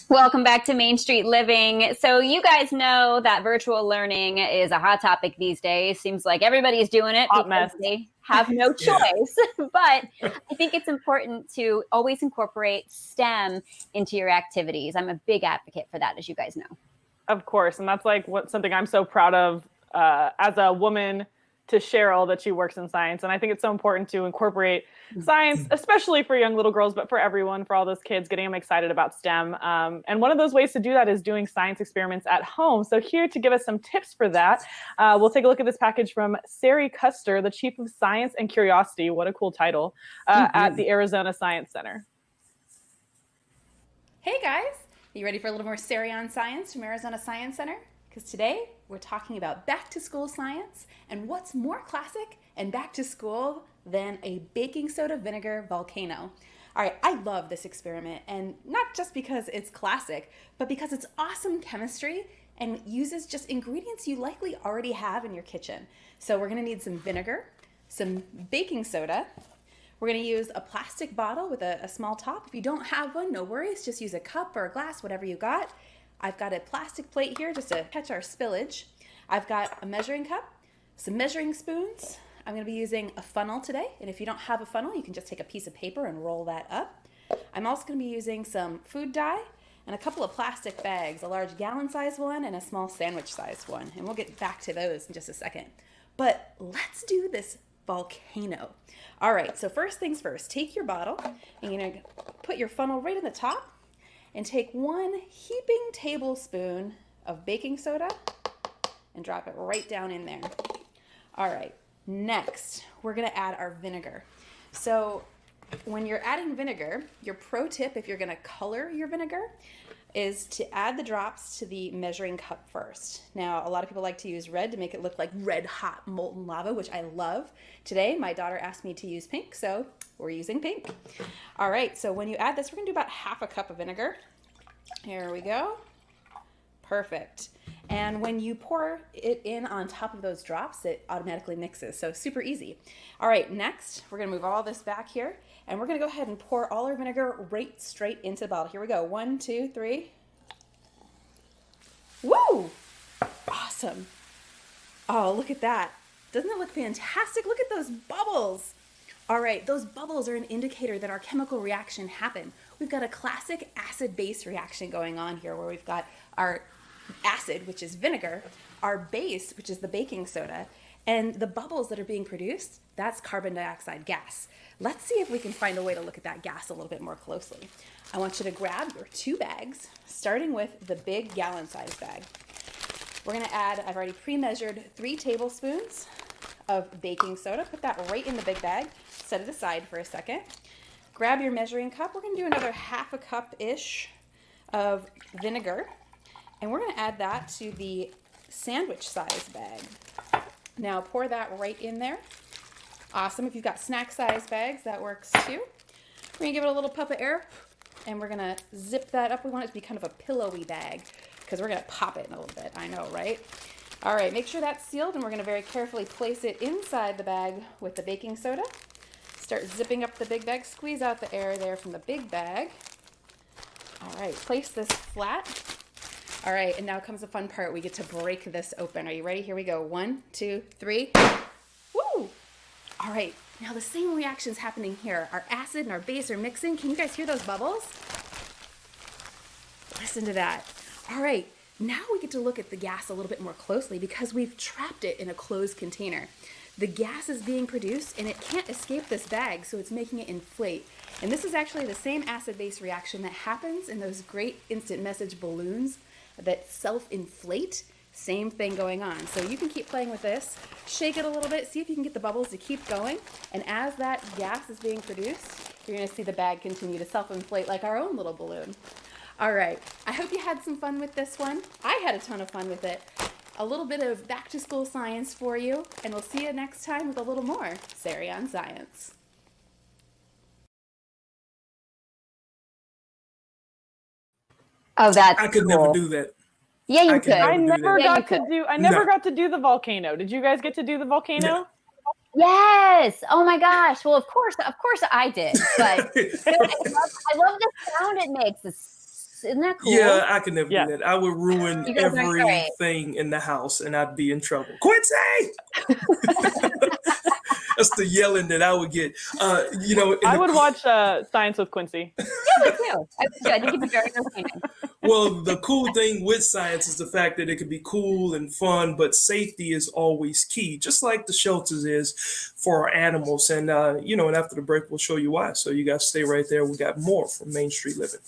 Welcome back to Main Street Living. So, you guys know that virtual learning is a hot topic these days. Seems like everybody's doing it Hot because mess. they have no Yeah. choice. But I think it's important to always incorporate STEM into your activities. I'm a big advocate for that, as you guys know. Of course. And that's like something I'm so proud of as a woman to Cheryl, that she works in science. And I think it's so important to incorporate science, especially for young little girls, but for everyone, for all those kids, getting them excited about STEM. And one of those ways to do that is doing science experiments at home. So here to give us some tips for that, we'll take a look at this package from Sari Custer, the Chief of Science and Curiosity. What a cool title, at the Arizona Science Center. Hey guys, are you ready for a little more Sari on Science from Arizona Science Center? Because today we're talking about back to school science, and what's more classic and back to school than a baking soda vinegar volcano. All right, I love this experiment, and not just because it's classic, but because it's awesome chemistry and uses just ingredients you likely already have in your kitchen. So we're gonna need some vinegar, some baking soda. We're gonna use a plastic bottle with a small top. If you don't have one, no worries, just use a cup or a glass, whatever you got. I've got a plastic plate here just to catch our spillage. I've got a measuring cup, some measuring spoons. I'm gonna be using a funnel today, and if you don't have a funnel, you can just take a piece of paper and roll that up. I'm also gonna be using some food dye and a couple of plastic bags, a large gallon-sized one and a small sandwich-sized one, and we'll get back to those in just a second. But let's do this volcano. All right, so first things first, take your bottle and you're gonna put your funnel right in the top and take 1 heaping tablespoon of baking soda and drop it right down in there. All right, next we're gonna add our vinegar. So when you're adding vinegar, your pro tip if you're gonna color your vinegar is to add the drops to the measuring cup first. Now, a lot of people like to use red to make it look like red hot molten lava, which I love. Today, my daughter asked me to use pink, so we're using pink. All right, so when you add this, we're gonna do about half a cup of vinegar. Here we go. Perfect. And when you pour it in on top of those drops, it automatically mixes, so super easy. All right, next, we're gonna move all this back here, and we're gonna go ahead and pour all our vinegar right straight into the bottle. Here we go, 1, 2, 3. Woo! Awesome. Oh, look at that. Doesn't it look fantastic? Look at those bubbles. All right, those bubbles are an indicator that our chemical reaction happened. We've got a classic acid-base reaction going on here where we've got our acid, which is vinegar, our base, which is the baking soda, and the bubbles that are being produced, that's carbon dioxide gas. Let's see if we can find a way to look at that gas a little bit more closely. I want you to grab your 2 bags, starting with the big gallon-sized bag. We're gonna add, I've already pre-measured 3 tablespoons of baking soda. Put that right in the big bag. Set it aside for a second. Grab your measuring cup. We're gonna do another half a cup-ish of vinegar. And we're gonna add that to the sandwich size bag. Now pour that right in there. Awesome, if you've got snack size bags, that works too. We're gonna give it a little puff of air and we're gonna zip that up. We want it to be kind of a pillowy bag because we're gonna pop it in a little bit, I know, right? All right, make sure that's sealed and we're gonna very carefully place it inside the bag with the baking soda. Start zipping up the big bag, squeeze out the air there from the big bag. All right, place this flat. All right, and now comes the fun part. We get to break this open. Are you ready? Here we go. 1, 2, 3. Woo! All right, now the same reaction's happening here. Our acid and our base are mixing. Can you guys hear those bubbles? Listen to that. All right, now we get to look at the gas a little bit more closely because we've trapped it in a closed container. The gas is being produced and it can't escape this bag, so it's making it inflate. And this is actually the same acid-base reaction that happens in those great instant message balloons that self-inflate. Same thing going on. So you can keep playing with this, shake it a little bit, see if you can get the bubbles to keep going. And as that gas is being produced, you're gonna see the bag continue to self-inflate like our own little balloon. All right, I hope you had some fun with this one. I had a ton of fun with it. A little bit of back to school science for you, and we'll see you next time with a little more Sari on Science. Oh, that's I could cool. never do that. Yeah, you I could. could I never do never that. Yeah, you got to could. do. I never No. got to do the volcano. Did you guys get to do the volcano? Yes. Oh my gosh. Well, of course I did. But I love the sound it makes. Isn't that cool? Yeah, I could never Yeah. do that. I would ruin You guys aren't great. everything in the house, and I'd be in trouble. Quincy! That's the yelling that I would get. I would watch Science with Quincy. Yeah, me too. I think it'd be very entertaining. Well, the cool thing with science is the fact that it can be cool and fun, but safety is always key, just like the shelters is for our animals. And, and after the break, we'll show you why. So you guys stay right there. We got more from Main Street Living.